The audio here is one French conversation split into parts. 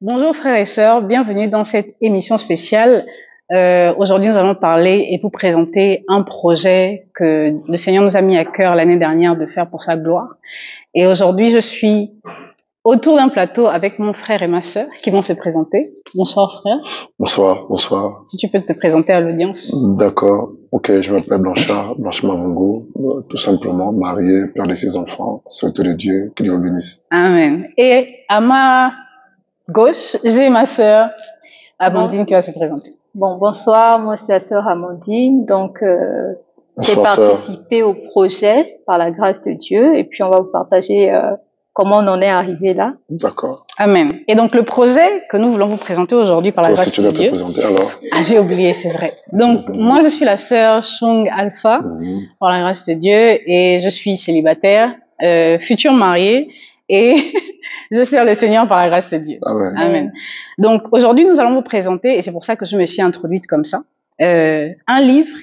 Bonjour frères et sœurs, bienvenue dans cette émission spéciale. Aujourd'hui, nous allons parler et vous présenter un projet que le Seigneur nous a mis à cœur l'année dernière de faire pour sa gloire. Et aujourd'hui, je suis autour d'un plateau avec mon frère et ma sœur qui vont se présenter. Bonsoir frère. Bonsoir, bonsoir. Si tu peux te présenter à l'audience. D'accord. Ok, je m'appelle Blanchard, Blanche Mavango, tout simplement, marié, père de 6 enfants, souhaité de Dieu, que Dieu vous bénisse. Amen. Et à ma gauche, j'ai ma sœur Amandine qui va se présenter. Bon, bonsoir, moi c'est la sœur Amandine, donc j'ai Bonsoir, sœur. participé au projet par la grâce de Dieu et puis on va vous partager comment on en est arrivé là. D'accord. Amen. Et donc le projet que nous voulons vous présenter aujourd'hui par la Toi aussi, grâce tu de dois te Dieu. présenter alors. Ah, j'ai oublié, c'est vrai. Donc moi je suis la sœur Chung Alpha par la grâce de Dieu et je suis célibataire, future mariée et je sers le Seigneur par la grâce de Dieu. Amen. Amen. Donc aujourd'hui nous allons vous présenter, et c'est pour ça que je me suis introduite comme ça, un livre,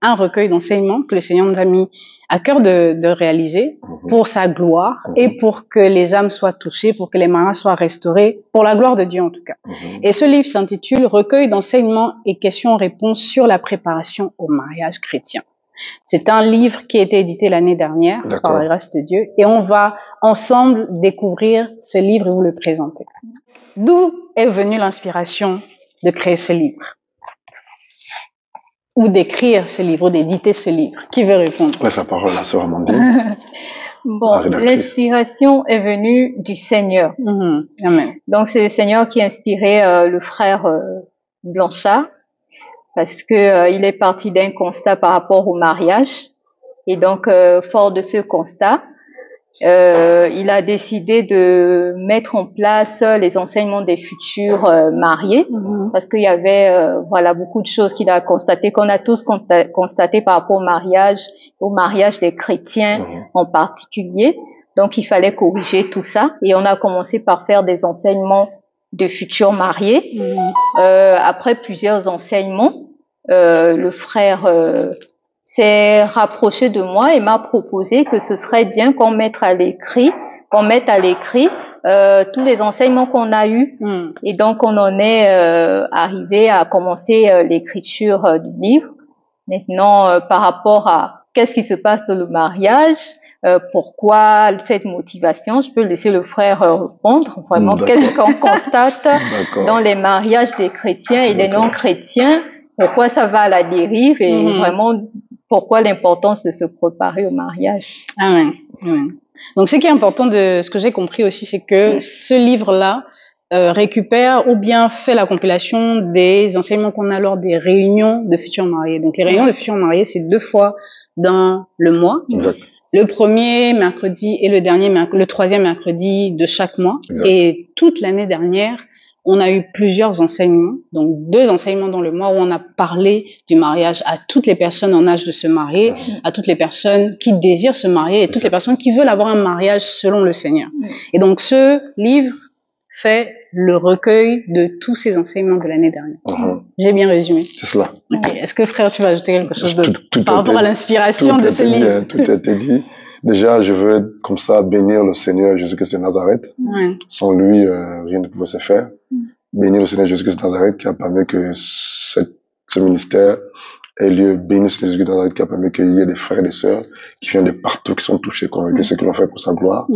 un recueil d'enseignements que le Seigneur nous a mis à cœur de réaliser pour sa gloire et pour que les âmes soient touchées, pour que les mariages soient restaurés, pour la gloire de Dieu en tout cas. Et ce livre s'intitule Recueil d'enseignements et questions-réponses sur la préparation au mariage chrétien. C'est un livre qui a été édité l'année dernière par la grâce de Dieu et on va ensemble découvrir ce livre et vous le présenter. D'où est venue l'inspiration de créer ce livre? Ou d'écrire ce livre, ou d'éditer ce livre? Qui veut répondre? Laisse la parole à la sœur Amandine. Bon, l'inspiration est venue du Seigneur. Amen. Donc c'est le Seigneur qui a inspiré le frère Blanchard parce que il est parti d'un constat par rapport au mariage et donc fort de ce constat, il a décidé de mettre en place les enseignements des futurs mariés parce qu'il y avait voilà beaucoup de choses qu'il a constatées, qu'on a tous constaté par rapport au mariage des chrétiens en particulier. Donc il fallait corriger tout ça et on a commencé par faire des enseignements de futurs mariés. Après plusieurs enseignements, le frère s'est rapproché de moi et m'a proposé que ce serait bien qu'on mette à l'écrit tous les enseignements qu'on a eus. Et donc, on en est arrivé à commencer l'écriture du livre. Maintenant, par rapport à qu'est-ce qui se passe dans le mariage, pourquoi cette motivation, je peux laisser le frère répondre. Vraiment, qu'est-ce qu'on constate dans les mariages des chrétiens et des non-chrétiens, pourquoi ça va à la dérive et vraiment pourquoi l'importance de se préparer au mariage. Amen. Amen. Donc, ce qui est important de ce que j'ai compris aussi, c'est que ce livre-là récupère ou bien fait la compilation des enseignements qu'on a lors des réunions de futurs mariés. Donc, les réunions de futurs mariés, c'est 2 fois dans le mois. Exact. Le premier mercredi et le troisième mercredi de chaque mois. Exact. Et toute l'année dernière, on a eu plusieurs enseignements, donc 2 enseignements dans le mois où on a parlé du mariage à toutes les personnes en âge de se marier, à toutes les personnes qui désirent se marier et toutes les personnes qui veulent avoir un mariage selon le Seigneur. Et donc ce livre fait le recueil de tous ces enseignements de l'année dernière. J'ai bien résumé. C'est cela. Okay. Est-ce que frère, tu vas ajouter quelque chose par rapport à l'inspiration de ce livre? Tout a été dit. Déjà, je veux comme ça bénir le Seigneur Jésus-Christ de Nazareth. Sans lui, rien ne pouvait se faire. Bénir le Seigneur Jésus-Christ de Nazareth qui a permis que ce ministère ait lieu. Bénir le Seigneur Jésus-Christ de Nazareth qui a permis qu'il y ait des frères et des sœurs qui viennent de partout, qui sont touchés, convaincus, ce que l'on fait pour sa gloire.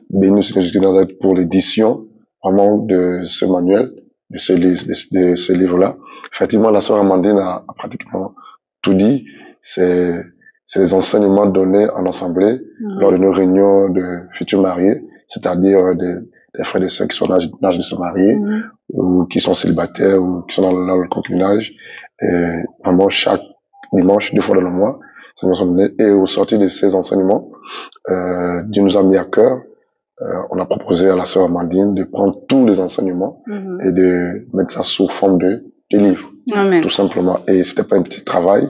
Bénir le Seigneur Jésus-Christ de Nazareth pour l'édition, vraiment, de ce manuel, de ce livre-là. Effectivement, la sœur Amandine a pratiquement tout dit. C'est les enseignements donnés en assemblée lors de nos réunions de futurs mariés, c'est-à-dire des frères et des sœurs qui sont en âge de se marier, ou qui sont célibataires, ou qui sont dans le concubinage. Et vraiment, chaque dimanche, 2 fois dans le mois, ces enseignements sont donnés. Et au sortir de ces enseignements, Dieu nous a mis à cœur, on a proposé à la sœur Amandine de prendre tous les enseignements et de mettre ça sous forme de livre. Amen. Tout simplement. Et c'était pas un petit travail.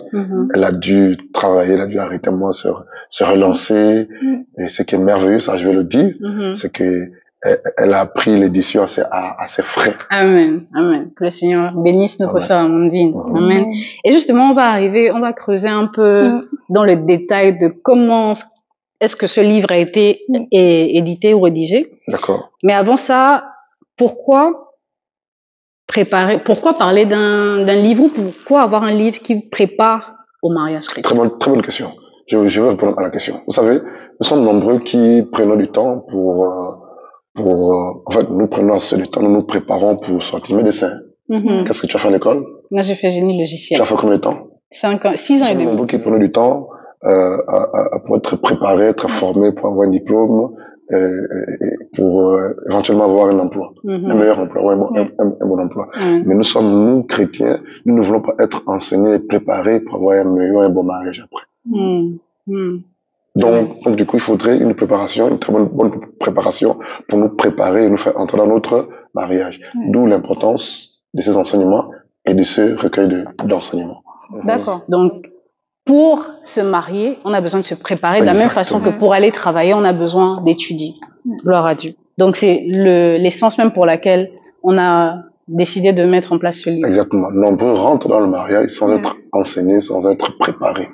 Elle a dû travailler, elle a dû arrêter moi, se relancer. Et ce qui est merveilleux, ça je vais le dire, c'est que elle a pris l'édition à ses frais. Amen. Amen. Que le Seigneur bénisse notre sœur Amandine. Amen. Et justement, on va creuser un peu dans le détail de comment est-ce que ce livre a été édité ou rédigé. D'accord. Mais avant ça, pourquoi préparer, pourquoi parler d'un livre ou pourquoi avoir un livre qui prépare au mariage chrétien? Très bonne question. Je vais répondre à la question. Vous savez, nous sommes nombreux qui prenons du temps en fait, nous prenons assez de temps, nous nous préparons pour sortir médecin. Qu'est-ce que tu as fait à l'école? Moi, j'ai fait génie logiciel. Tu as fait combien de temps? 5 ans, 6 ans et demi. Nous sommes nombreux qui prenons du temps pour être préparés, être formés, pour avoir un diplôme, et pour éventuellement avoir un emploi, un meilleur emploi, un bon emploi. Mais nous chrétiens, nous ne voulons pas être enseignés et préparés pour avoir un meilleur, un bon mariage après. Donc, du coup, il faudrait une préparation, une très bonne préparation pour nous préparer et nous faire entrer dans notre mariage. D'où l'importance de ces enseignements et de ce recueil d'enseignements. D'accord. Donc, pour se marier, on a besoin de se préparer de la même façon que pour aller travailler, on a besoin d'étudier. Gloire à Dieu. Donc, c'est l'essence même pour laquelle on a décidé de mettre en place ce livre. Exactement. Nombreux rentrent dans le mariage sans être enseignés, sans être préparés.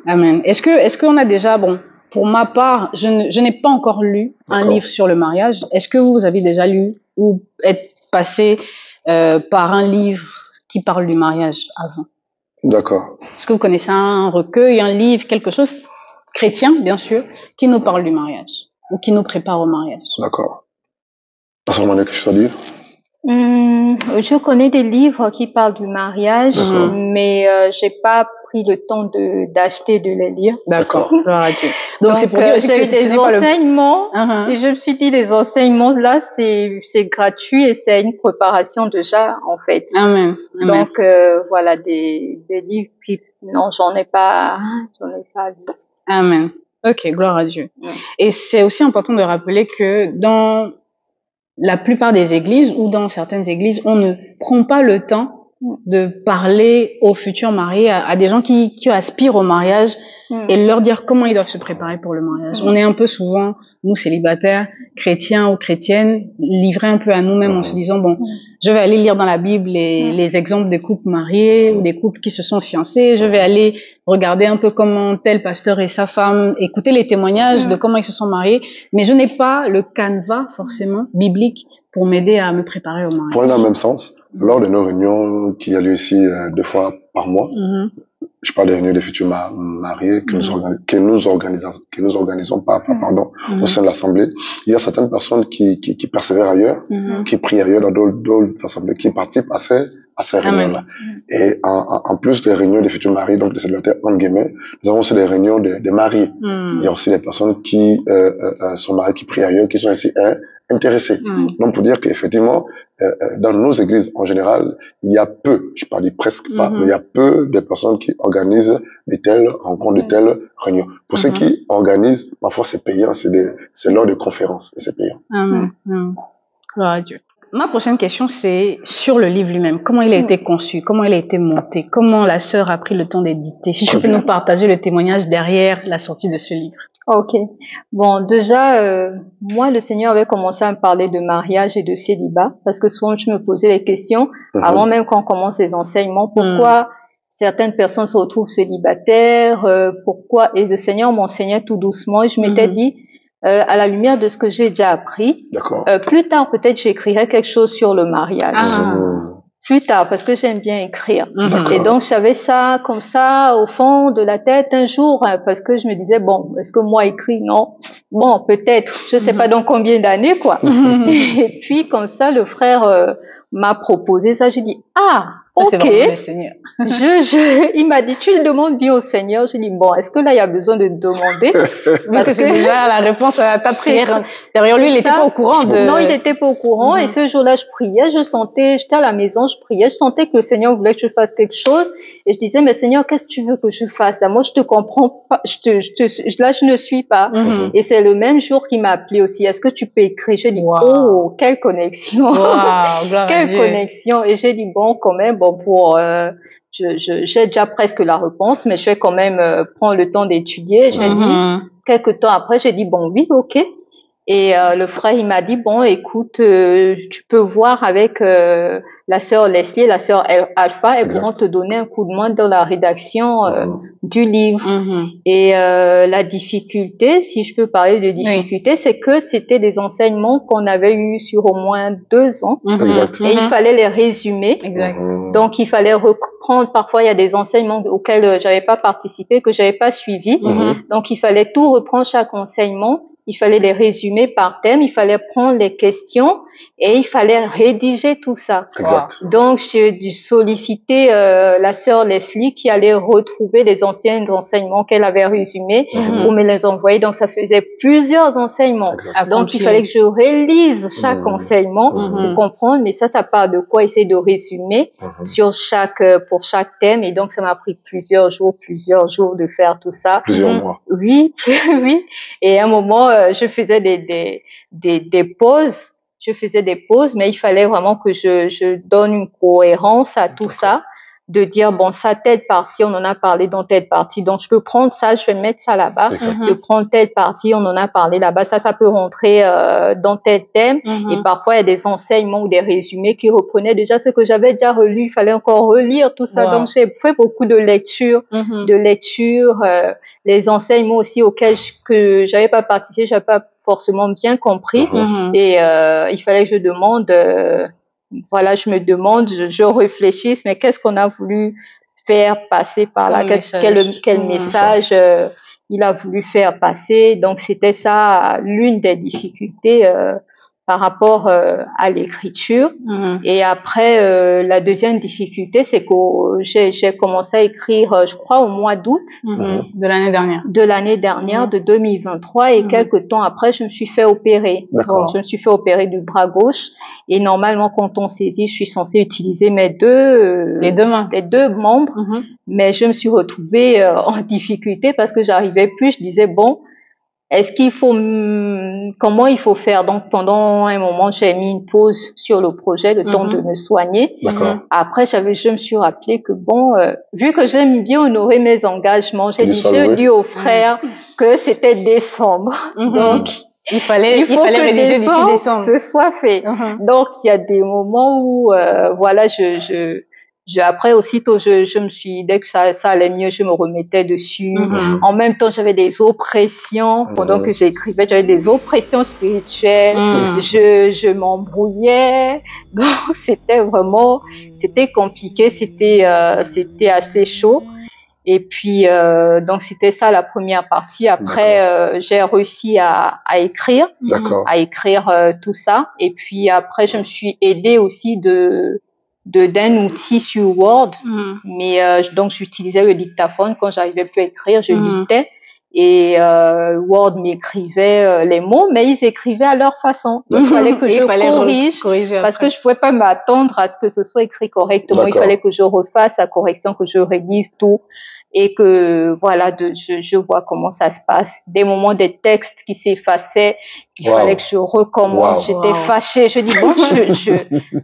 Amen. Est-ce qu'on a déjà, bon, pour ma part, je n'ai pas encore lu un livre sur le mariage. Est-ce que vous avez déjà lu ou êtes passé par un livre qui parle du mariage avant? D'accord. Est-ce que vous connaissez un recueil, un livre, quelque chose chrétien, bien sûr, qui nous parle du mariage ou qui nous prépare au mariage? D'accord. À ce moment-là, quelque chose à dire? Je connais des livres qui parlent du mariage, mais j'ai pas pris le temps d'acheter de les lire. D'accord. Donc c'est pour dire aussi que j'ai eu des enseignements et je me suis dit les enseignements là c'est gratuit et c'est une préparation déjà en fait. Amen. Donc voilà des livres qui non j'en ai pas lu. Amen. Ok, gloire à Dieu. Et c'est aussi important de rappeler que dans la plupart des églises ou dans certaines églises, on ne prend pas le temps de parler aux futurs mariés, à des gens qui aspirent au mariage et leur dire comment ils doivent se préparer pour le mariage. On est un peu souvent, nous célibataires, chrétiens ou chrétiennes, livrés un peu à nous-mêmes en se disant, bon, je vais aller lire dans la Bible les exemples des couples mariés ou des couples qui se sont fiancés, je vais aller regarder un peu comment tel pasteur et sa femme, écouter les témoignages de comment ils se sont mariés, mais je n'ai pas le canevas forcément biblique pour m'aider à me préparer au mariage. Pour aller dans le même sens, lors de nos réunions qui a lieu ici 2 fois par mois, je parle des réunions des futurs mariés que nous organisons au sein de l'Assemblée. Il y a certaines personnes qui persévèrent ailleurs, qui prient ailleurs dans d'autres assemblées, qui participent à ces réunions-là. Et en plus des réunions des futurs mariés, donc des célibataires entre guillemets, nous avons aussi des réunions des mariés. Il y a aussi des personnes qui sont mariées, qui prient ailleurs, qui sont ici intéressés. Donc pour dire qu'effectivement, dans nos églises en général, il y a peu, je ne pas dire presque pas, mais il y a peu de personnes qui organisent de telles rencontres, de telles réunions. Pour ceux qui organisent, parfois c'est payant, c'est lors de conférences et c'est payant. Gloire à Dieu. Ma prochaine question, c'est sur le livre lui-même. Comment il a été conçu? Comment il a été monté? Comment la sœur a pris le temps d'éditer? Si tu peux nous partager le témoignage derrière la sortie de ce livre. Ok. Bon, déjà, moi, le Seigneur avait commencé à me parler de mariage et de célibat, parce que souvent, je me posais les questions, avant même qu'on commence les enseignements, pourquoi certaines personnes se retrouvent célibataires, pourquoi, et le Seigneur m'enseignait tout doucement, et je m'étais dit, à la lumière de ce que j'ai déjà appris, plus tard, peut-être, j'écrirai quelque chose sur le mariage. Plus tard, parce que j'aime bien écrire. Et donc, j'avais ça comme ça au fond de la tête un jour, parce que je me disais, bon, est-ce que moi écris? Non. Bon, peut-être, je sais pas dans combien d'années, quoi. Et puis, comme ça, le frère m'a proposé ça. J'ai dit, ça, ok. C'est vraiment le Seigneur. Il m'a dit, tu le demandes bien au Seigneur. J'ai dit, bon, est-ce que là, il y a besoin de demander? Parce que c'est déjà la réponse à ta prière. D'ailleurs, lui, il n'était pas au courant de... Non, il n'était pas au courant. Et ce jour-là, je priais, j'étais à la maison, je priais, je sentais que le Seigneur voulait que je fasse quelque chose. Et je disais, mais Seigneur, qu'est-ce que tu veux que je fasse? Là, moi, je te comprends pas, là, je ne suis pas. Et c'est le même jour qu'il m'a appelé aussi. Est-ce que tu peux écrire? J'ai dit, oh, quelle connexion. Quelle connexion. Et j'ai dit, bon, quand même, bon, j'ai déjà presque la réponse, mais je vais quand même prendre le temps d'étudier. J'ai dit, quelques temps après, j'ai dit, bon, oui, ok. Et le frère, il m'a dit, bon, écoute, tu peux voir avec la sœur Leslie et la sœur Alpha, elles pourront te donner un coup de main dans la rédaction du livre. Et la difficulté, si je peux parler de difficulté, c'est que c'était des enseignements qu'on avait eus sur au moins 2 ans. Et il fallait les résumer. Donc, il fallait reprendre. Parfois, il y a des enseignements auxquels j'avais pas participé, que j'avais pas suivi. Donc, il fallait tout reprendre, chaque enseignement. Il fallait les résumer par thème, il fallait prendre les questions et il fallait rédiger tout ça. Donc, j'ai dû solliciter la sœur Leslie qui allait retrouver les anciens enseignements qu'elle avait résumés pour me les envoyer. Donc, ça faisait plusieurs enseignements. Donc, il fallait que je relise chaque enseignement pour comprendre. Mais ça part de quoi? Essayer de résumer sur pour chaque thème. Et donc, ça m'a pris plusieurs jours de faire tout ça. Plusieurs mois. Oui, oui. Et à un moment, je faisais des pauses. Je faisais des pauses, mais il fallait vraiment que je donne une cohérence à tout ça, de dire, bon, ça, telle partie, on en a parlé dans telle partie, donc je peux prendre ça, je vais mettre ça là-bas, je prends telle partie, on en a parlé là-bas, ça peut rentrer dans tel thème, et parfois il y a des enseignements ou des résumés qui reprenaient déjà ce que j'avais déjà relu, il fallait encore relire tout ça, donc j'ai fait beaucoup de lectures, les enseignements aussi auxquels que j'avais pas participé, j'avais pas forcément bien compris, et il fallait que je demande, je me demande, je réfléchisse, mais qu'est-ce qu'on a voulu faire passer par là, quel message il a voulu faire passer. Donc c'était ça l'une des difficultés par rapport à l'écriture. Et après, la deuxième difficulté, c'est que j'ai commencé à écrire, je crois, au mois d'août de l'année dernière. De l'année dernière, de 2023, et quelques temps après, je me suis fait opérer. Je me suis fait opérer du bras gauche. Et normalement, quand on saisit, je suis censée utiliser les deux membres. Mais je me suis retrouvée en difficulté parce que j'arrivais plus. Je disais, bon, est-ce qu'il faut, comment il faut faire? Donc, pendant un moment, j'ai mis une pause sur le projet, le temps de me soigner. Après, je me suis rappelé que bon, vu que j'aime bien honorer mes engagements, j'ai dit aux frères que c'était décembre. Donc, il fallait rédiger d'ici décembre. Ce soit fait. Donc, il y a des moments où, après, aussitôt, je me suis, dès que ça allait mieux, je me remettais dessus. En même temps, j'avais des oppressions. Pendant que j'écrivais, j'avais des oppressions spirituelles. Je m'embrouillais. Donc, c'était compliqué. C'était assez chaud. Et puis, donc, c'était ça la première partie. Après, j'ai réussi à écrire. Tout ça. Et puis, après, je me suis aidée aussi d'un outil sur Word, mais donc j'utilisais le dictaphone quand j'arrivais plus à écrire, je dictais et Word m'écrivait les mots, mais ils écrivaient à leur façon. Il fallait que je corrige parce que je pouvais pas m'attendre à ce que ce soit écrit correctement. Il fallait que je refasse la correction, que je révise tout. Et que voilà, je vois comment ça se passe. Des moments, des textes qui s'effaçaient, il fallait que je recommence. J'étais fâchée. Je dis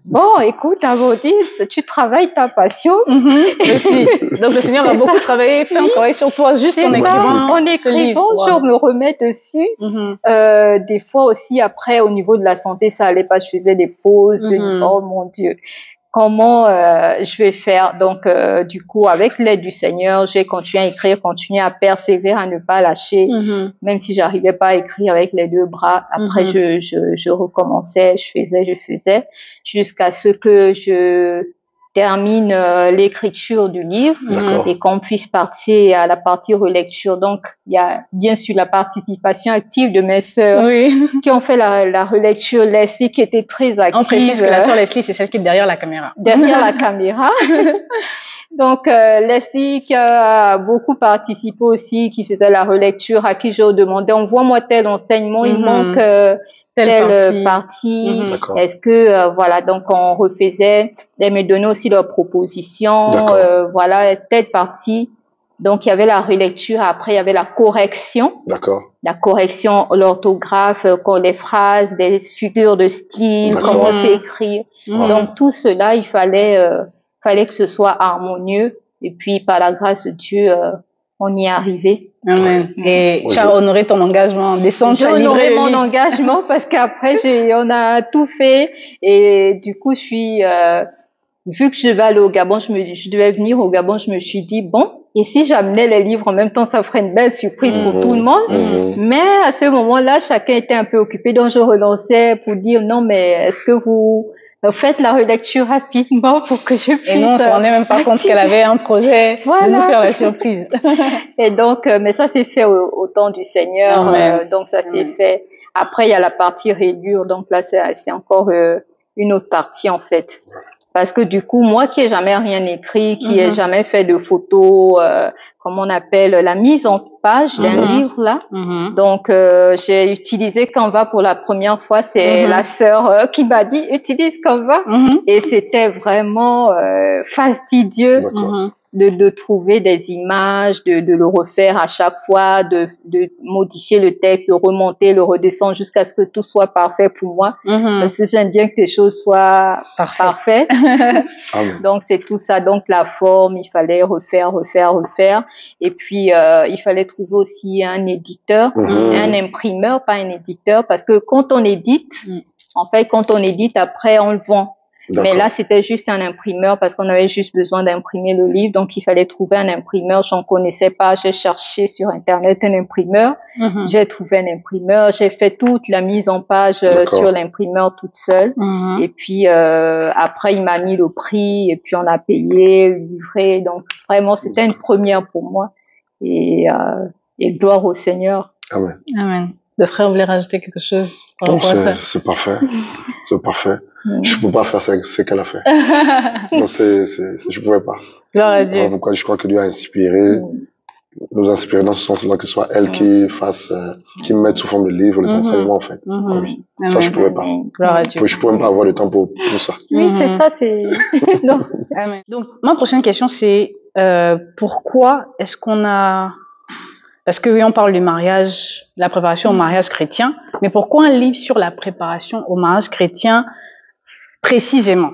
bon, écoute, Avodis, tu travailles ta patience. Donc le Seigneur a beaucoup travaillé, fait un travail sur toi juste en écrivant. En écrivant, je me remets dessus. Des fois aussi, après, au niveau de la santé, ça allait pas. Je faisais des pauses. Je dis, oh mon Dieu. Comment je vais faire? Donc, du coup, avec l'aide du Seigneur, j'ai continué à écrire, continué à persévérer, à ne pas lâcher, même si j'arrivais pas à écrire avec les deux bras. Après, je recommençais, je faisais, jusqu'à ce que je termine l'écriture du livre et qu'on puisse partir à la partie relecture. Donc, il y a bien sûr la participation active de mes sœurs qui ont fait la relecture. Leslie qui était très active. On précise que la sœur Leslie, c'est celle qui est derrière la caméra. Derrière la caméra. Donc, Leslie qui a beaucoup participé aussi, qui faisait la relecture, à qui je demandais, envoie-moi tel enseignement, il manque telle partie. Est-ce que voilà, donc on refaisait, elles me donnaient aussi leurs propositions, voilà, telle partie. Donc il y avait la relecture, après il y avait la correction. La correction, l'orthographe, les phrases, des figures de style, comment s'écrire. Donc tout cela, il fallait que ce soit harmonieux. Et puis par la grâce de Dieu, on y est arrivé. Amen. Et tu as honoré ton engagement, descendre, tu as livré honoré mon engagement parce qu'après, on a tout fait. Et du coup, vu que je vais aller au Gabon, je devais venir au Gabon, je me suis dit, bon, et si j'amenais les livres en même temps, ça ferait une belle surprise pour tout le monde. Mais à ce moment-là, chacun était un peu occupé, donc je relançais pour dire, non, mais est-ce que vous faites la relecture rapidement pour que je puisse... Et non, on se rendait même pas compte qu'elle avait un projet de nous faire la surprise. Et donc, mais ça s'est fait au temps du Seigneur, donc ça s'est fait. Après, il y a la partie réduire, donc là, c'est encore une autre partie, en fait. Parce que du coup, moi qui ai jamais rien écrit, qui ai jamais fait de photos, comme on appelle la mise en page d'un livre là. Donc j'ai utilisé Canva pour la première fois. C'est la sœur qui m'a dit utilise Canva et c'était vraiment fastidieux de trouver des images, de le refaire à chaque fois, de modifier le texte, le remonter, le redescendre jusqu'à ce que tout soit parfait pour moi. Parce que j'aime bien que les choses soient parfaites. Donc c'est tout ça. Donc la forme, il fallait refaire. Et puis il fallait trouver aussi un éditeur, un imprimeur, pas un éditeur, parce que quand on édite, en fait, quand on édite, après on le vend. Mais là, c'était juste un imprimeur parce qu'on avait juste besoin d'imprimer le livre. Donc, il fallait trouver un imprimeur. J'en connaissais pas. J'ai cherché sur Internet un imprimeur. J'ai trouvé un imprimeur. J'ai fait toute la mise en page sur l'imprimeur toute seule. Et puis, après, il m'a mis le prix et puis on a payé, livré. Donc, vraiment, c'était une première pour moi. Et gloire au Seigneur. Amen. Amen. Le frère voulait rajouter quelque chose par rapport à ça. C'est parfait. C'est parfait. Je peux pas faire ce qu'elle a fait. Non, je pouvais pas. Gloire à Dieu. Alors, pourquoi je crois que Dieu a inspiré, nous inspirer dans ce sens-là, que ce soit elle qui fasse, qui mette sous forme de livre les enseignements, en fait. Oui. Ça, je pouvais pas. Gloire à Dieu. Je pouvais même pas avoir le temps pour ça. Oui, c'est ça, non. Amen. Donc, ma prochaine question, c'est, pourquoi est-ce qu'on a, parce que oui, on parle du mariage, la préparation au mariage chrétien, mais pourquoi un livre sur la préparation au mariage chrétien précisément?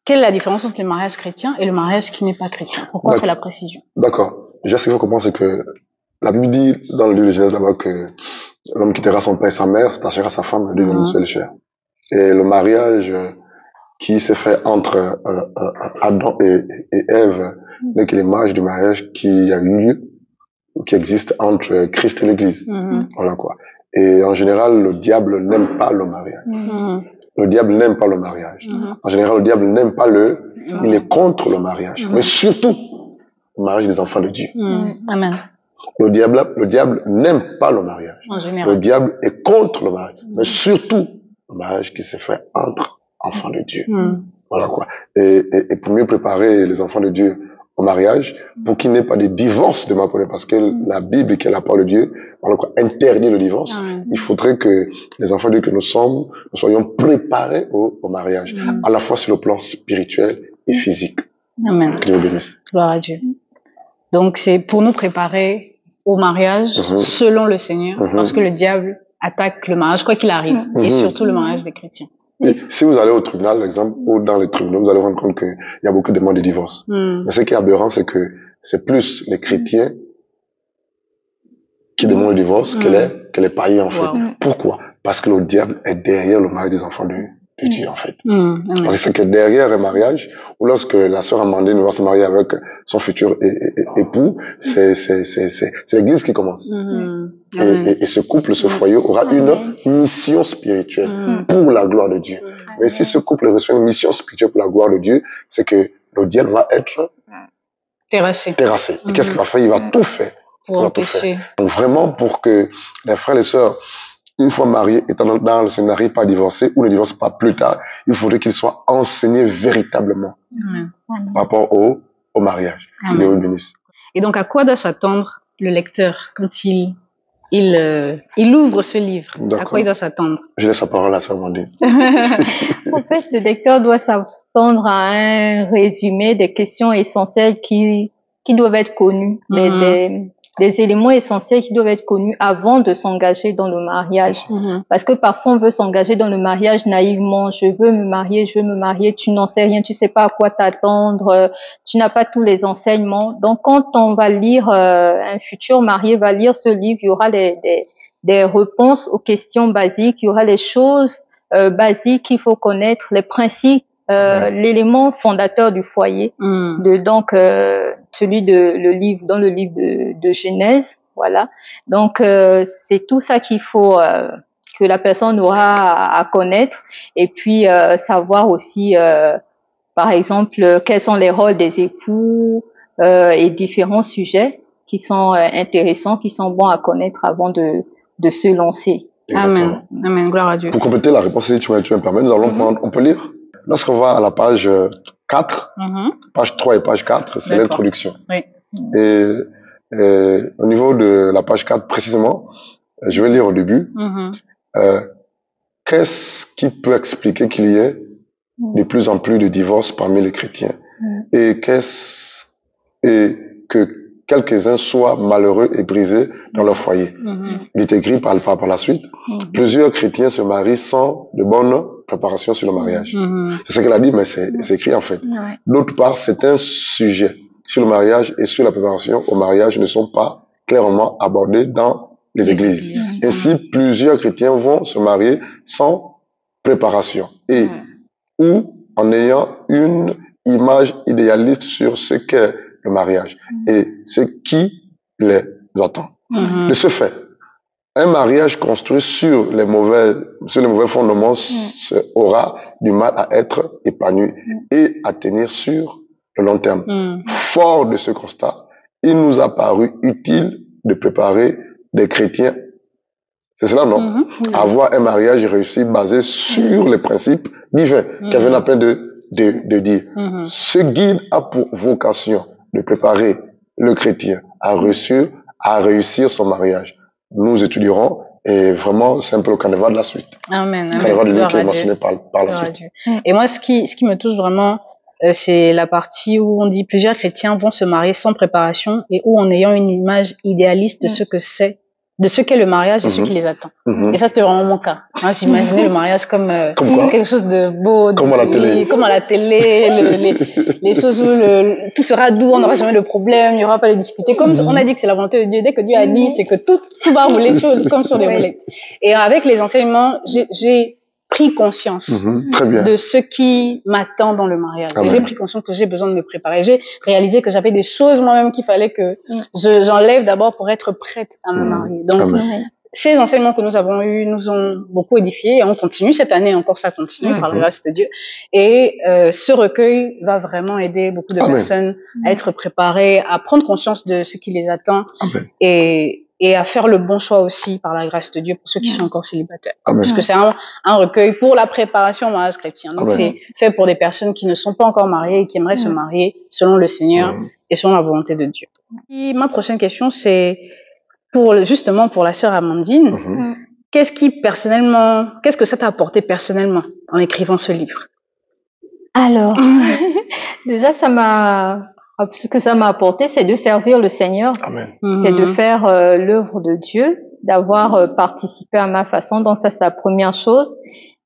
Quelle est la différence entre le mariage chrétien et le mariage qui n'est pas chrétien? Pourquoi on fait la précision? D'accord. Déjà, ce qu'il faut comprendre, c'est que la Bible dit dans le livre de Genèse là-bas que l'homme quittera son père et sa mère, s'attachera à sa femme, lui une seule chair. Et le mariage qui s'est fait entre Adam et Ève n'est que l'image du mariage qui a eu lieu, qui existe entre Christ et l'Église. Voilà quoi. Et en général, le diable n'aime pas le mariage. Le diable n'aime pas le mariage. En général, le diable n'aime pas il est contre le mariage. Mais surtout, le mariage des enfants de Dieu. Amen. Le diable n'aime pas le mariage. En général. Le diable est contre le mariage. Mais surtout, le mariage qui s'est fait entre enfants de Dieu. Voilà quoi. Et pour mieux préparer les enfants de Dieu au mariage, pour qu'il n'y ait pas de divorce de ma part, parce que la Bible, qui est la parole de Dieu, interdit le divorce. Il faudrait que les enfants de Dieu que nous sommes, nous soyons préparés au mariage, à la fois sur le plan spirituel et physique. Amen. Que Dieu vous bénisse. Gloire à Dieu. Donc c'est pour nous préparer au mariage selon le Seigneur, parce que le diable attaque le mariage quoi qu'il arrive, et surtout le mariage des chrétiens. Et si vous allez au tribunal, par exemple, ou dans les tribunaux, vous allez rendre compte qu'il y a beaucoup de demandes de divorce. Mais ce qui est aberrant, c'est que c'est plus les chrétiens qui demandent le divorce que les païens, en fait. Pourquoi? Parce que le diable est derrière le mariage des enfants de Dieu, en fait. C'est que derrière un mariage, ou lorsque la sœur Amandine va se marier avec son futur époux, c'est l'église qui commence. Et ce couple, ce foyer aura une mission spirituelle pour la gloire de Dieu. Mais si ce couple reçoit une mission spirituelle pour la gloire de Dieu, c'est que le diable va être terrassé. Et qu'est-ce qu'il va faire? Il va tout faire. Donc vraiment, pour que les frères et les sœurs, une fois mariés, étant dans le Seigneur, n'arrivent pas à divorcer ou ne divorcent pas plus tard, il faudrait qu'ils soient enseignés véritablement par rapport au mariage. Que Dieu vous bénisse. Et donc, à quoi doit s'attendre le lecteur quand il ouvre ce livre? À quoi il doit s'attendre? Je laisse la parole à Sœur Amandine. En fait, le lecteur doit s'attendre à un résumé des questions essentielles qui doivent être connues, des éléments essentiels qui doivent être connus avant de s'engager dans le mariage. Parce que parfois on veut s'engager dans le mariage naïvement. Je veux me marier, tu n'en sais rien, tu sais pas à quoi t'attendre, tu n'as pas tous les enseignements. Donc quand on va lire, un futur marié va lire ce livre, il y aura des réponses aux questions basiques, il y aura les choses basiques qu'il faut connaître, les principes, l'élément fondateur du foyer, donc celui dans le livre de Genèse, voilà. Donc c'est tout ça qu'il faut que la personne aura à connaître, et puis savoir aussi par exemple quels sont les rôles des époux et différents sujets qui sont intéressants, qui sont bons à connaître avant de se lancer. Amen. Amen. Gloire à Dieu. Pour compléter la réponse, si tu me permets, nous allons prendre, on peut lire. Lorsqu'on va à la page 4, page 3 et page 4, c'est l'introduction. Oui. Et au niveau de la page 4 précisément, je vais lire au début. Qu'est-ce qui peut expliquer qu'il y ait de plus en plus de divorces parmi les chrétiens et que quelques-uns soient malheureux et brisés dans leur foyer. Il est écrit par la suite, plusieurs chrétiens se marient sans de bonne préparation sur le mariage. C'est ce qu'elle a dit, mais c'est écrit en fait. D'autre part, certains sujets sur le mariage et sur la préparation au mariage ne sont pas clairement abordés dans les églises. Ainsi, plusieurs chrétiens vont se marier sans préparation ou en ayant une image idéaliste sur ce qu'est le mariage et ce qui les attend. De ce fait, un mariage construit sur les mauvais fondements aura du mal à être épanoui et à tenir sur le long terme. Fort de ce constat, il nous a paru utile de préparer des chrétiens. C'est cela, non? Avoir un mariage réussi basé sur les principes divins qu'elle vient à peine de dire. Ce guide a pour vocation de préparer le chrétien à réussir son mariage. Nous étudierons et vraiment c'est un peu le canevas de la suite. Amen. Le canevas de Dieu qui est mentionné par la suite. Et moi, ce qui me touche vraiment, c'est la partie où on dit plusieurs chrétiens vont se marier sans préparation et où en ayant une image idéaliste de ce que c'est, de ce qu'est le mariage et ce qui les attend. Et ça, c'était vraiment mon cas. Moi, j'imaginais le mariage comme quelque chose de beau, comme à la télé, les choses où tout sera doux, on n'aura jamais de problème, il n'y aura pas de difficultés. Comme on a dit que c'est la volonté de Dieu, dès que Dieu a dit, c'est que tout va rouler comme sur des roulettes. Et avec les enseignements, j'ai pris conscience de ce qui m'attend dans le mariage. J'ai pris conscience que j'ai besoin de me préparer. J'ai réalisé que j'avais des choses moi-même qu'il fallait que j'enlève d'abord pour être prête à me marier. Donc, ces enseignements que nous avons eus nous ont beaucoup édifiés et on continue cette année encore, ça continue par la grâce de Dieu. Et ce recueil va vraiment aider beaucoup de personnes à être préparées, à prendre conscience de ce qui les attend et à faire le bon choix aussi par la grâce de Dieu pour ceux qui sont encore célibataires. Parce que c'est un recueil pour la préparation au mariage chrétien. Donc c'est fait pour des personnes qui ne sont pas encore mariées et qui aimeraient se marier selon le Seigneur et selon la volonté de Dieu. Et ma prochaine question, c'est justement pour la sœur Amandine. Qu'est-ce que ça t'a apporté personnellement en écrivant ce livre? Alors, déjà ce que ça m'a apporté, c'est de servir le Seigneur. C'est de faire l'œuvre de Dieu, d'avoir participé à ma façon. Donc ça, c'est la première chose.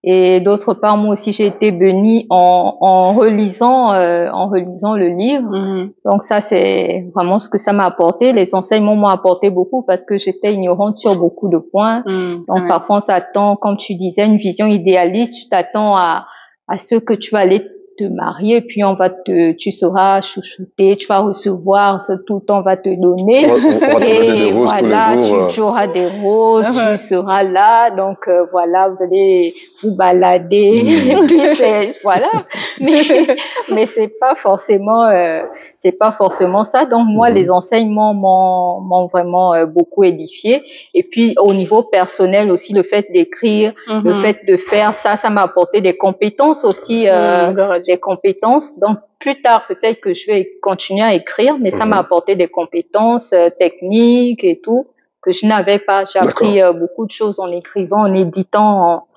Et d'autre part, moi aussi, j'ai été bénie en relisant le livre. Donc ça, c'est vraiment ce que ça m'a apporté. Les enseignements m'ont apporté beaucoup parce que j'étais ignorante sur beaucoup de points. Donc parfois, on s'attend, comme tu disais, une vision idéaliste. Tu t'attends à ce que tu vas aller te marier, puis tu seras chouchouté, tu vas recevoir tout le temps, on va te donner. On va te donner des roses voilà, tous les jours. tu auras des roses, tu seras là, donc voilà, vous allez vous balader. Et puis voilà. Mais c'est pas forcément ça. Donc moi, les enseignements m'ont vraiment beaucoup édifié. Et puis au niveau personnel aussi, le fait d'écrire, le fait de faire ça m'a apporté des compétences aussi. Des compétences. Donc, plus tard, peut-être que je vais continuer à écrire, mais ça m'a apporté des compétences techniques et tout que je n'avais pas. J'ai appris beaucoup de choses en écrivant, en éditant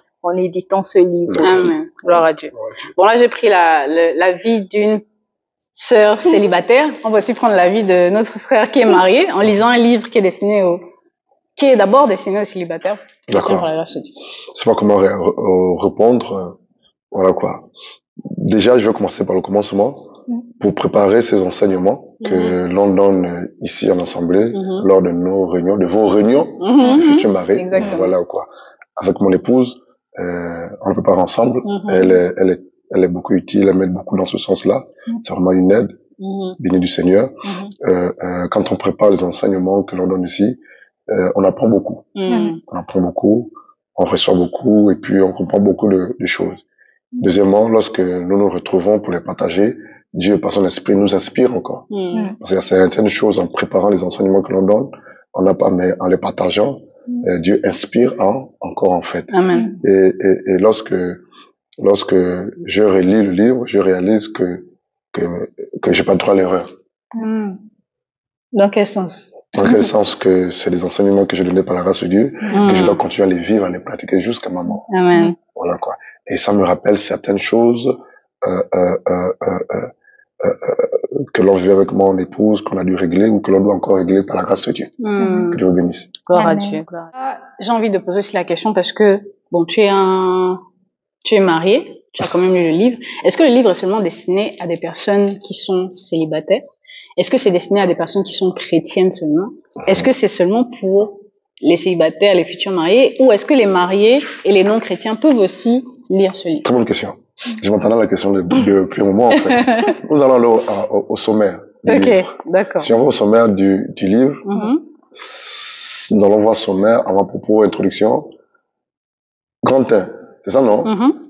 ce livre aussi. Gloire à Dieu. Bon, là, j'ai pris la vie d'une sœur célibataire, on va aussi prendre l'avis de notre frère qui est marié en lisant un livre qui est d'abord destiné aux célibataires. D'accord. Je sais pas comment répondre. Voilà quoi. Déjà, je vais commencer par le commencement pour préparer ces enseignements que l'on donne ici en assemblée lors de nos réunions, de vos réunions, de futurs maris. Voilà quoi. Avec mon épouse, on le prépare ensemble. Elle est beaucoup utile, elle m'aide beaucoup dans ce sens-là. C'est vraiment une aide, bénie du Seigneur. Quand on prépare les enseignements que l'on donne ici, on apprend beaucoup. On apprend beaucoup, on reçoit beaucoup et puis on comprend beaucoup de choses. Deuxièmement, lorsque nous nous retrouvons pour les partager, Dieu, par son esprit, nous inspire encore. Parce qu'il y a certaines choses en préparant les enseignements que l'on donne, on n'a pas, mais en les partageant, Dieu inspire encore en fait. Amen. Et lorsque je relis le livre, je réalise que j'ai pas droit à l'erreur. Dans quel sens? Dans quel sens que c'est des enseignements que j'ai donnés par la grâce de Dieu, que je dois continuer à les vivre, à les pratiquer jusqu'à ma mort. Amen. Voilà quoi. Et ça me rappelle certaines choses que l'on vit avec mon épouse, qu'on a dû régler ou que l'on doit encore régler par la grâce de Dieu. Que Dieu vous bénisse. Gloire à Dieu. J'ai envie de poser aussi la question parce que, bon, tu es marié, tu as quand même lu le livre. Est-ce que le livre est seulement destiné à des personnes qui sont célibataires? Est-ce que c'est destiné à des personnes qui sont chrétiennes seulement? Est-ce que c'est seulement pour les célibataires, les futurs mariés, ou est-ce que les mariés et les non-chrétiens peuvent aussi lire ce livre? Très bonne question. Je m'entendais la question depuis un moment, en fait. Nous allons aller au sommaire du livre. D'accord. Si on va au sommaire du livre, nous allons voir sommaire, avant-propos, introduction. Grand 1, c'est ça, non?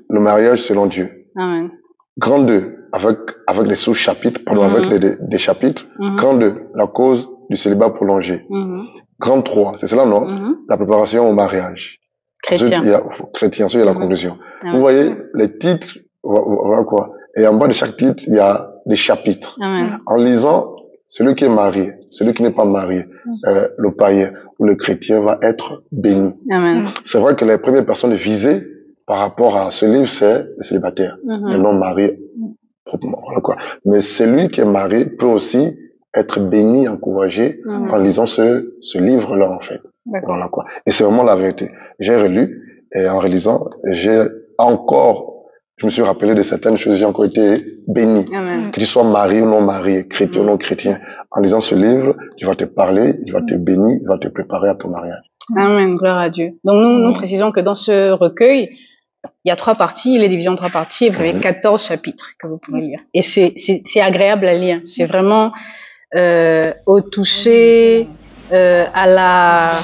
Le mariage selon Dieu. Amen. Grand 2, avec les sous-chapitres, pardon, avec des chapitres. Grand 2, la cause du célibat prolongé. Grand 3, c'est cela, non? La préparation au mariage. Chrétien. Ensuite, il y a chrétien, ensuite il y a la conclusion. Vous voyez, les titres, voilà quoi. Et en bas de chaque titre, il y a des chapitres. En lisant, celui qui est marié, celui qui n'est pas marié, le païen ou le chrétien va être béni. C'est vrai que les premières personnes visées par rapport à ce livre, c'est les célibataires, les non mariés, proprement, voilà quoi. Mais celui qui est marié peut aussi être béni, encouragé en lisant ce livre-là, en fait. Voilà quoi. Et c'est vraiment la vérité. J'ai relu, et en relisant, je me suis rappelé de certaines choses, j'ai encore été béni. Que tu sois marié ou non marié, chrétien ou non chrétien. En lisant ce livre, tu vas te parler, il va te bénir, il va te préparer à ton mariage. Amen, gloire à Dieu. Donc nous précisons que dans ce recueil, il y a 3 parties, il est divisé en 3 parties, et vous avez 14 chapitres que vous pouvez lire. Et c'est agréable à lire. C'est vraiment au toucher, à la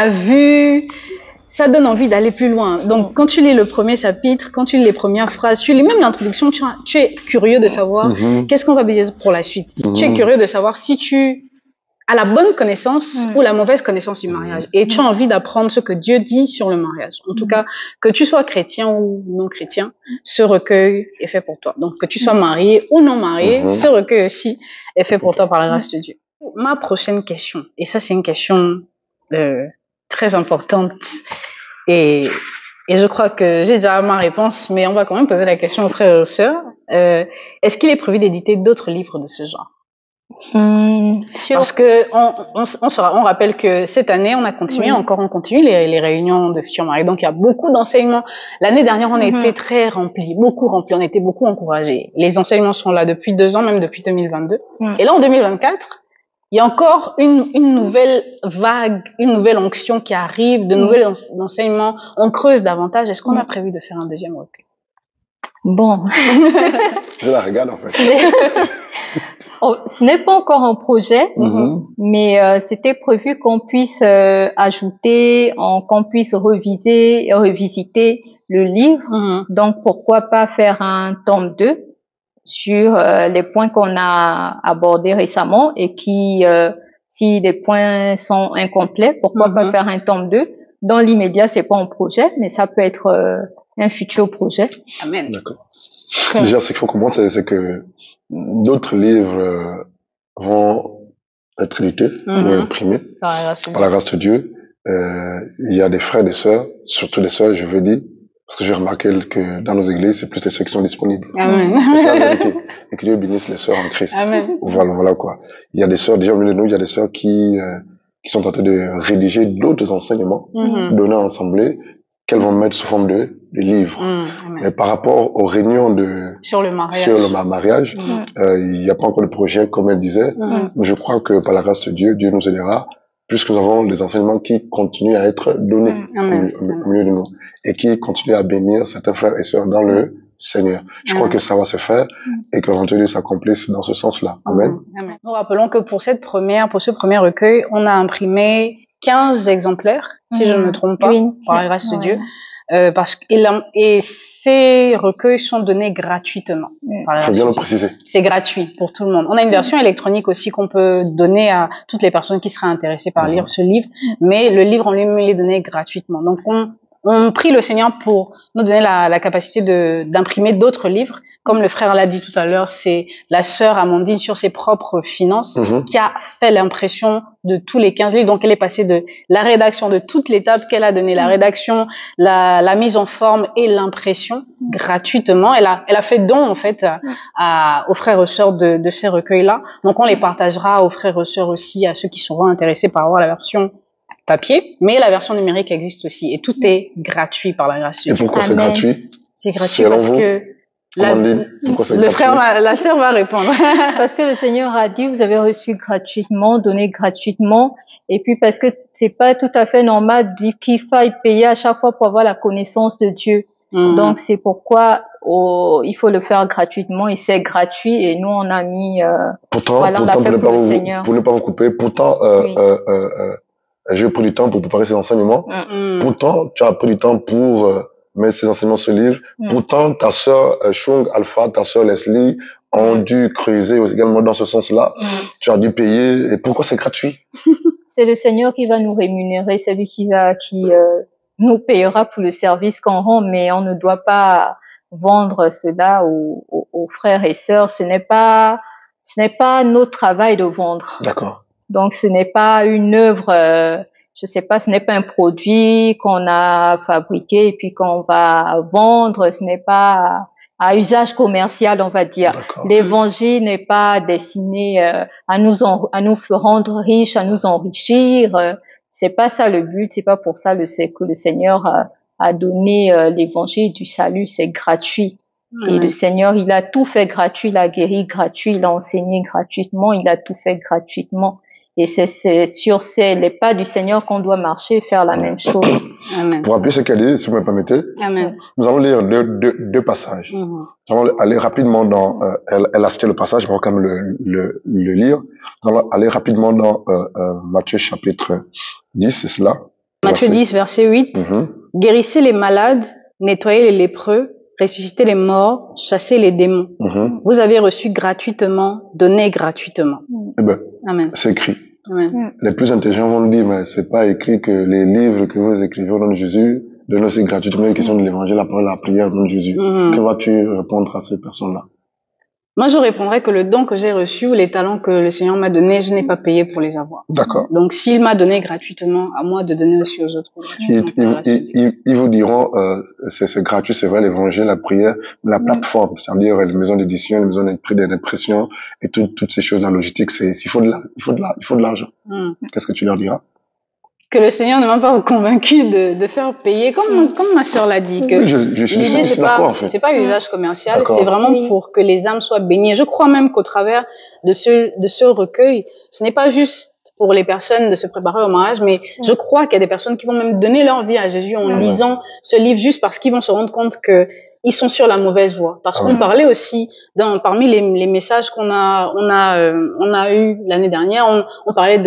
vue, ça donne envie d'aller plus loin. Donc, quand tu lis le premier chapitre, quand tu lis les premières phrases, tu lis même l'introduction, tu es curieux de savoir qu'est-ce qu'on va dire pour la suite. Tu es curieux de savoir si tu as la bonne connaissance ou la mauvaise connaissance du mariage. Et tu as envie d'apprendre ce que Dieu dit sur le mariage. En tout cas, que tu sois chrétien ou non chrétien, ce recueil est fait pour toi. Donc, que tu sois marié ou non marié, ce recueil aussi est fait pour toi par la grâce de Dieu. Ma prochaine question, et ça c'est une question très importante, et je crois que j'ai déjà ma réponse, mais on va quand même poser la question aux frères et aux sœurs. Est-ce qu'il est prévu d'éditer d'autres livres de ce genre? Parce que on rappelle que cette année on continue les réunions de futurs mariés, donc il y a beaucoup d'enseignements. L'année dernière on a été très beaucoup remplis, on a été beaucoup encouragés. Les enseignements sont là depuis 2 ans, même depuis 2022. Et là en 2024, il y a encore une nouvelle vague, une nouvelle onction qui arrive, de nouvelles enseignements. On creuse davantage. Est-ce qu'on a prévu de faire un deuxième recueil? Bon. Je la regarde en fait. Ce n'est pas encore un projet, mais c'était prévu qu'on puisse ajouter, qu'on puisse revisiter le livre. Donc, pourquoi pas faire un tome 2 sur les points qu'on a abordés récemment et qui, si les points sont incomplets, pourquoi pas faire un tome 2. Dans l'immédiat, c'est pas un projet, mais ça peut être un futur projet. Amen. D'accord. Déjà, ce qu'il faut comprendre, c'est que d'autres livres vont être édités ou imprimés par la grâce de Dieu. Il y a des frères et des sœurs, surtout des sœurs, je veux dire, Parce que j'ai remarqué que dans nos églises, c'est plus les sœurs qui sont disponibles. Amen. C'est la vérité. Et que Dieu bénisse les sœurs en Christ. Amen. Voilà quoi. Il y a des sœurs, déjà au milieu de nous, il y a des sœurs qui sont en train de rédiger d'autres enseignements, donnés en assemblée, qu'elles vont mettre sous forme de livres. Mais par rapport aux réunions sur le mariage, il n'y a pas encore de projet, comme elle disait. Mais je crois que par la grâce de Dieu, Dieu nous aidera, puisque nous avons des enseignements qui continuent à être donnés au milieu de nous et qui continuent à bénir certains frères et sœurs dans le Seigneur. Je crois que ça va se faire et que l'envoi de Dieu s'accomplisse dans ce sens-là. Amen. Nous rappelons que pour ce premier recueil, on a imprimé 15 exemplaires, si je ne me trompe pas, par la grâce de Dieu. Et ces recueils sont donnés gratuitement. Il faut bien le préciser. C'est gratuit pour tout le monde. On a une version électronique aussi qu'on peut donner à toutes les personnes qui seraient intéressées par lire ce livre, mais le livre en lui-même il est donné gratuitement. Donc on prie le Seigneur pour nous donner la capacité d'imprimer d'autres livres. Comme le frère l'a dit tout à l'heure, c'est la sœur Amandine sur ses propres finances qui a fait l'impression de tous les 15 livres. Donc elle est passée de la rédaction de toute l'étape qu'elle a donné, la rédaction, la mise en forme et l'impression gratuitement. Elle a fait don en fait aux frères et sœurs de ces recueils-là. Donc on les partagera aux frères et sœurs aussi, à ceux qui seront intéressés par avoir la version papier, mais la version numérique existe aussi et tout est gratuit par la grâce de Dieu. Et pourquoi c'est gratuit? C'est gratuit parce que la sœur va répondre. Parce que le Seigneur a dit, vous avez reçu gratuitement, donné gratuitement, et puis parce que c'est pas tout à fait normal qu'il faille payer à chaque fois pour avoir la connaissance de Dieu. Donc c'est pourquoi il faut le faire gratuitement et c'est gratuit et nous on a mis pourtant, voilà, on l'a fait pour le Seigneur. Pour ne pas vous couper, pourtant j'ai pris du temps pour préparer ces enseignements. Pourtant, tu as pris du temps pour mettre ces enseignements sur le livre. Pourtant, ta sœur Chung Alpha, ta sœur Leslie ont dû creuser également dans ce sens-là. Tu as dû payer. Et pourquoi c'est gratuit? C'est le Seigneur qui va nous rémunérer, c'est lui qui nous payera pour le service qu'on rend, mais on ne doit pas vendre cela aux frères et sœurs. Ce n'est pas notre travail de vendre. D'accord. Donc, ce n'est pas une œuvre, je sais pas, ce n'est pas un produit qu'on a fabriqué et puis qu'on va vendre. Ce n'est pas à usage commercial, on va dire. L'évangile n'est pas destiné à nous rendre riches, à nous enrichir. C'est pas ça le but. C'est pas pour ça que le Seigneur a donné l'évangile du salut. C'est gratuit. Et le Seigneur, il a tout fait gratuit. Il a guéri gratuit. Il a enseigné gratuitement. Il a tout fait gratuitement. Et c'est sur les pas du Seigneur qu'on doit marcher et faire la même chose. Amen. Pour appuyer ce qu'elle dit, si vous me permettez, nous allons lire deux passages. Nous allons aller rapidement dans, elle a cité le passage, on va quand même le lire. Nous allons aller rapidement dans Matthieu chapitre 10, c'est cela. Matthieu 10, verset 8. Guérissez les malades, nettoyez les lépreux, ressuscitez les morts, chassez les démons. Vous avez reçu gratuitement, donnez gratuitement. Eh ben, Amen. C'est écrit. Amen. Les plus intelligents vont nous dire, mais c'est pas écrit que les livres que vous écrivez au nom de Jésus donnent aussi gratuitement les questions de l'évangile, la parole, la prière au nom de Jésus. Que vas-tu répondre à ces personnes-là? Moi, je répondrais que le don que j'ai reçu ou les talents que le Seigneur m'a donnés, je n'ai pas payé pour les avoir. D'accord. Donc, s'il m'a donné gratuitement, à moi de donner aussi aux autres. Ils vous diront, c'est gratuit, c'est vrai, l'évangile, la prière, mais la plateforme, c'est-à-dire les maisons d'édition, les maisons d'impression et toutes ces choses, la logistique, il faut de l'argent. Qu'est-ce que tu leur diras? Que le Seigneur ne m'a pas convaincu de faire payer, comme ma sœur l'a dit, que l'idée c'est pas usage commercial, c'est vraiment pour que les âmes soient bénies. Je crois même qu'au travers de ce recueil, ce n'est pas juste pour les personnes de se préparer au mariage, mais je crois qu'il y a des personnes qui vont même donner leur vie à Jésus en lisant ce livre juste parce qu'ils vont se rendre compte que ils sont sur la mauvaise voie. Parce qu'on parlait aussi parmi les messages qu'on a eu l'année dernière, on parlait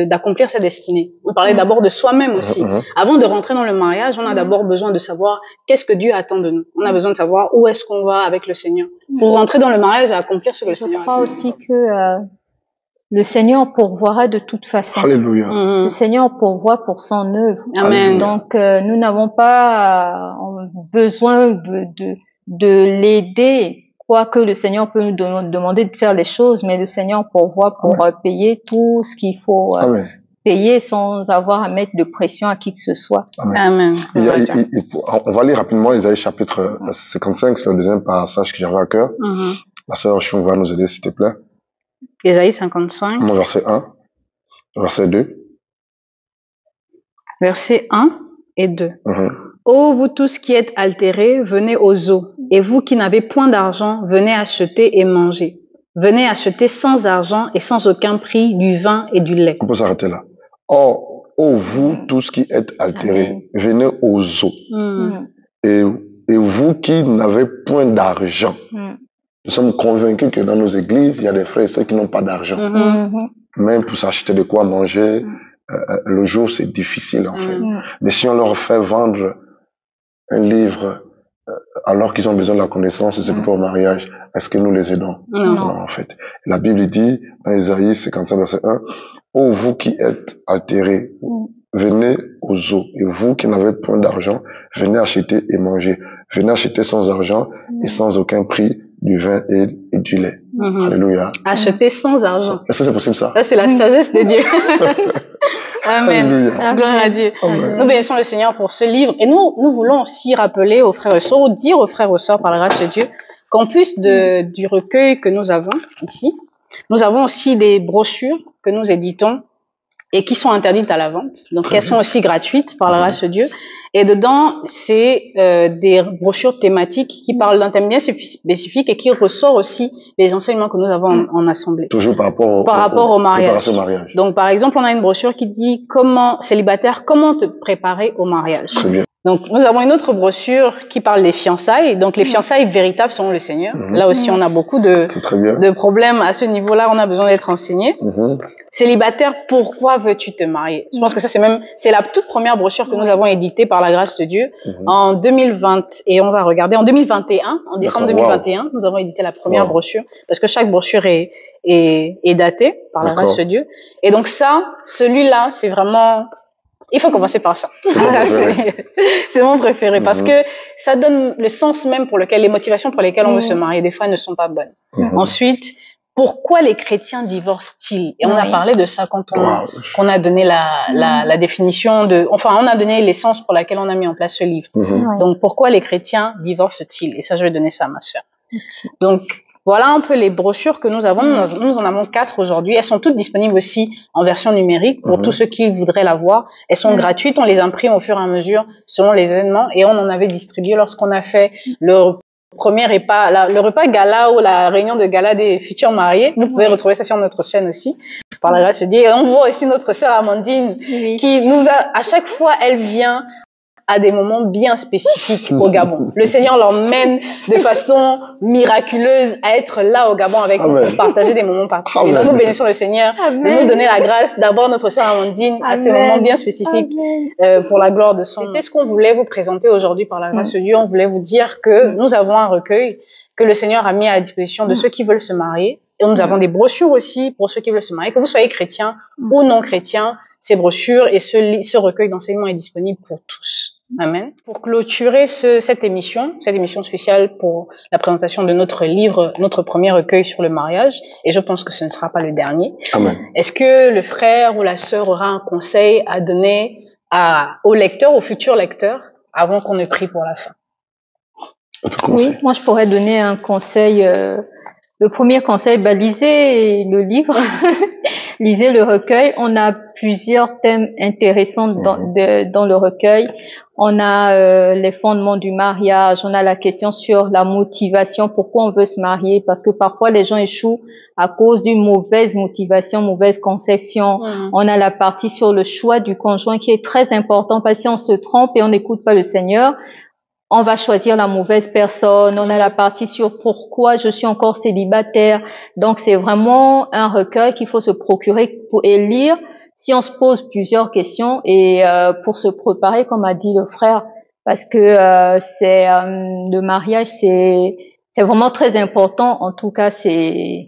d'accomplir sa destinée. On parlait d'abord de soi-même aussi. Avant de rentrer dans le mariage, on a d'abord besoin de savoir qu'est-ce que Dieu attend de nous. On a besoin de savoir où est-ce qu'on va avec le Seigneur pour rentrer dans le mariage et accomplir ce que le Seigneur attend. Je crois aussi que le Seigneur pourvoira de toute façon. Alléluia. Le Seigneur pourvoit pour son œuvre. Amen. Donc, nous n'avons pas besoin de l'aider. Quoique le Seigneur peut nous demander de faire les choses, mais le Seigneur pourvoit pour payer tout ce qu'il faut payer sans avoir à mettre de pression à qui que ce soit. Amen. On va lire rapidement Isaïe chapitre 55, c'est le deuxième passage que j'avais à cœur. La sœur Chion va nous aider, s'il te plaît. Isaïe 55. Verset 1, verset 2. Versets 1 et 2. Ô vous tous qui êtes altérés, venez aux eaux. Et vous qui n'avez point d'argent, venez acheter et manger. Venez acheter sans argent et sans aucun prix du vin et du lait. On peut s'arrêter là. Or, ô vous tous qui êtes altérés, venez aux eaux. Et vous qui n'avez point d'argent. Nous sommes convaincus que dans nos églises, il y a des frères et sœurs qui n'ont pas d'argent. Même pour s'acheter de quoi manger, le jour c'est difficile en fait. Mais si on leur fait vendre un livre alors qu'ils ont besoin de la connaissance et c'est pour au mariage, est-ce que nous les aidons? Non, en fait. La Bible dit dans Isaïe 55 verset 1, ô vous qui êtes altérés, venez aux eaux. Et vous qui n'avez point d'argent, venez acheter et manger. Venez acheter sans argent et sans aucun prix du vin et du lait. Alléluia. Acheter sans argent. Est-ce que c'est possible ça? Ça, c'est la sagesse de Dieu. Amen. Alléluia. Gloire à Dieu. Amen. Nous bénissons le Seigneur pour ce livre. Et nous voulons aussi rappeler aux frères et sœurs, ou dire aux frères et sœurs par la grâce de Dieu, qu'en plus du recueil que nous avons ici, nous avons aussi des brochures que nous éditons et qui sont interdites à la vente. Donc, elles sont aussi gratuites par la grâce de Dieu. Et dedans, c'est des brochures thématiques qui parlent d'un thème bien spécifique et qui ressort aussi les enseignements que nous avons en assemblée. Toujours par rapport au mariage. mariage. Donc, par exemple, on a une brochure qui dit célibataire, comment te préparer au mariage. Très bien. Donc, nous avons une autre brochure qui parle des fiançailles. Donc, les fiançailles véritables selon le Seigneur. Là aussi, on a beaucoup de problèmes à ce niveau-là. On a besoin d'être enseigné. Célibataire, pourquoi veux-tu te marier? Je pense que ça, c'est la toute première brochure que nous avons éditée par la grâce de Dieu en 2020. Et on va regarder en 2021, en décembre 2021, nous avons édité la première brochure parce que chaque brochure est datée par la grâce de Dieu. Et donc celui-là, c'est vraiment... Il faut commencer par ça. C'est mon préféré parce que ça donne le sens même les motivations pour lesquelles on veut se marier, des fois, ne sont pas bonnes. Ensuite, pourquoi les chrétiens divorcent-ils? Et on a parlé de ça quand on a donné la définition on a donné l'essence pour laquelle on a mis en place ce livre. Donc, pourquoi les chrétiens divorcent-ils? Et ça, je vais donner ça à ma sœur. Donc, voilà un peu les brochures que nous avons. Nous en avons 4 aujourd'hui. Elles sont toutes disponibles aussi en version numérique pour tous ceux qui voudraient la voir. Elles sont gratuites. On les imprime au fur et à mesure selon l'événement. Et on en avait distribué lorsqu'on a fait le repas gala ou la réunion de gala des futurs mariés. Vous pouvez retrouver ça sur notre chaîne aussi. Par la grâce de Dieu. Et on voit aussi notre sœur Amandine qui nous a, à chaque fois, elle vient à des moments bien spécifiques au Gabon. Le Seigneur l'emmène de façon miraculeuse à être là au Gabon avec nous pour partager des moments particuliers. Donc nous bénissons le Seigneur de nous donner la grâce, d'abord notre sœur Amandine, à ces moments bien spécifiques pour la gloire de son nom. C'était ce qu'on voulait vous présenter aujourd'hui par la grâce de Dieu. On voulait vous dire que nous avons un recueil que le Seigneur a mis à la disposition de ceux qui veulent se marier. Et nous avons des brochures aussi pour ceux qui veulent se marier, que vous soyez chrétien ou non chrétien. Ces brochures et ce recueil d'enseignement est disponible pour tous. Amen. Pour clôturer cette émission spéciale pour la présentation de notre livre, notre premier recueil sur le mariage, et je pense que ce ne sera pas le dernier. Amen. Est-ce que le frère ou la sœur aura un conseil à donner aux lecteurs, aux futurs lecteurs, avant qu'on ne prie pour la fin? Oui, moi je pourrais donner un conseil. Le premier conseil, lisez le livre, lisez le recueil. On a plusieurs thèmes intéressants dans le recueil. On a les fondements du mariage, on a la question sur la motivation, pourquoi on veut se marier, parce que parfois les gens échouent à cause d'une mauvaise motivation, mauvaise conception. On a la partie sur le choix du conjoint qui est très important, parce que si on se trompe et on n'écoute pas le Seigneur, on va choisir la mauvaise personne. On a la partie sur pourquoi je suis encore célibataire. Donc, c'est vraiment un recueil qu'il faut se procurer et lire si on se pose plusieurs questions et pour se préparer, comme a dit le frère, parce que le mariage, c'est vraiment très important. En tout cas, c'est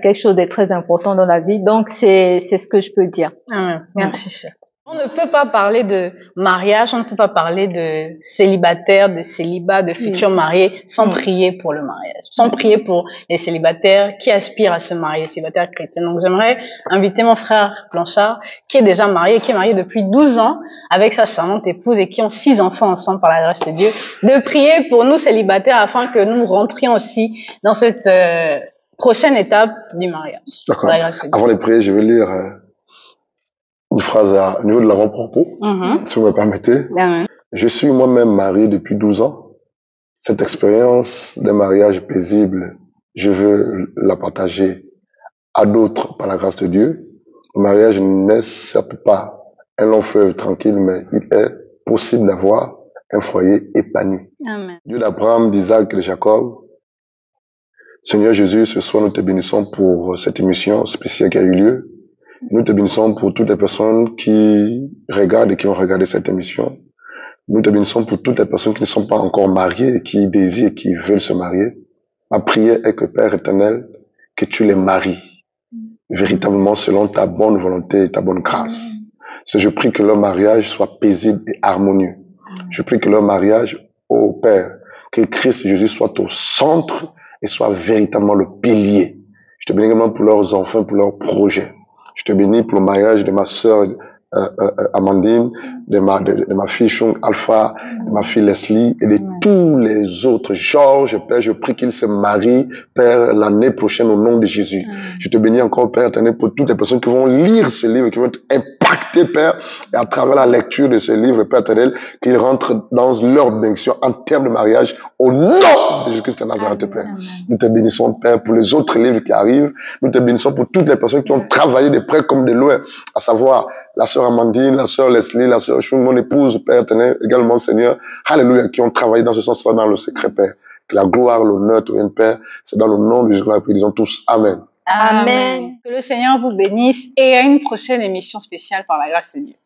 quelque chose de très important dans la vie. Donc, c'est ce que je peux dire. Merci, chère. On ne peut pas parler de mariage, on ne peut pas parler de célibataire, de célibat, de futurs mariés sans prier pour le mariage, sans prier pour les célibataires qui aspirent à se marier, les célibataires chrétiens. Donc j'aimerais inviter mon frère Blanchard, qui est déjà marié, qui est marié depuis 12 ans avec sa charmante épouse et qui ont 6 enfants ensemble par la grâce de Dieu, de prier pour nous célibataires afin que nous rentrions aussi dans cette prochaine étape du mariage. D'accord. Avant de prier, je vais lire une phrase au niveau de l'avant-propos, si vous me permettez. Je suis moi-même marié depuis 12 ans. Cette expérience d'un mariage paisible, je veux la partager à d'autres par la grâce de Dieu. Le mariage n'est certes pas un long fleuve tranquille, mais il est possible d'avoir un foyer épanoui. Amen. Dieu d'Abraham, d'Isaac et de Jacob, Seigneur Jésus, ce soir nous te bénissons pour cette émission spéciale qui a eu lieu. Nous te bénissons pour toutes les personnes qui regardent et qui ont regardé cette émission. Nous te bénissons pour toutes les personnes qui ne sont pas encore mariées et qui désirent, qui veulent se marier. Ma prière est que, Père éternel, que tu les maries véritablement selon ta bonne volonté et ta bonne grâce. Je prie que leur mariage soit paisible et harmonieux. Je prie que leur mariage, ô Père, que Christ Jésus soit au centre et soit véritablement le pilier. Je te bénis également pour leurs enfants, pour leurs projets. Je te bénis pour le mariage de ma sœur Amandine, de ma fille Chung Alpha, de ma fille Leslie et de tous les autres. Georges, Père, je prie qu'ils se marient, Père, l'année prochaine au nom de Jésus. Je te bénis encore, Père éternel, pour toutes les personnes qui vont lire ce livre, qui vont être impactées, Père, et à travers la lecture de ce livre, Père éternel, qu'ils rentrent dans leur bénédiction en termes de mariage au nom de Jésus-Christ de Nazareth, Père. Nous te bénissons, Père, pour les autres livres qui arrivent. Nous te bénissons pour toutes les personnes qui ont travaillé de près comme de loin, à savoir la sœur Amandine, la sœur Leslie, la sœur Chung, mon épouse, Père éternel, également, Seigneur, alléluia, qui ont travaillé dans ce sens-là, dans le secret, Père. Que la gloire, l'honneur te vienne, Père. C'est dans le nom de Jésus que nous disons tous Amen. Amen. Que le Seigneur vous bénisse et à une prochaine émission spéciale par la grâce de Dieu.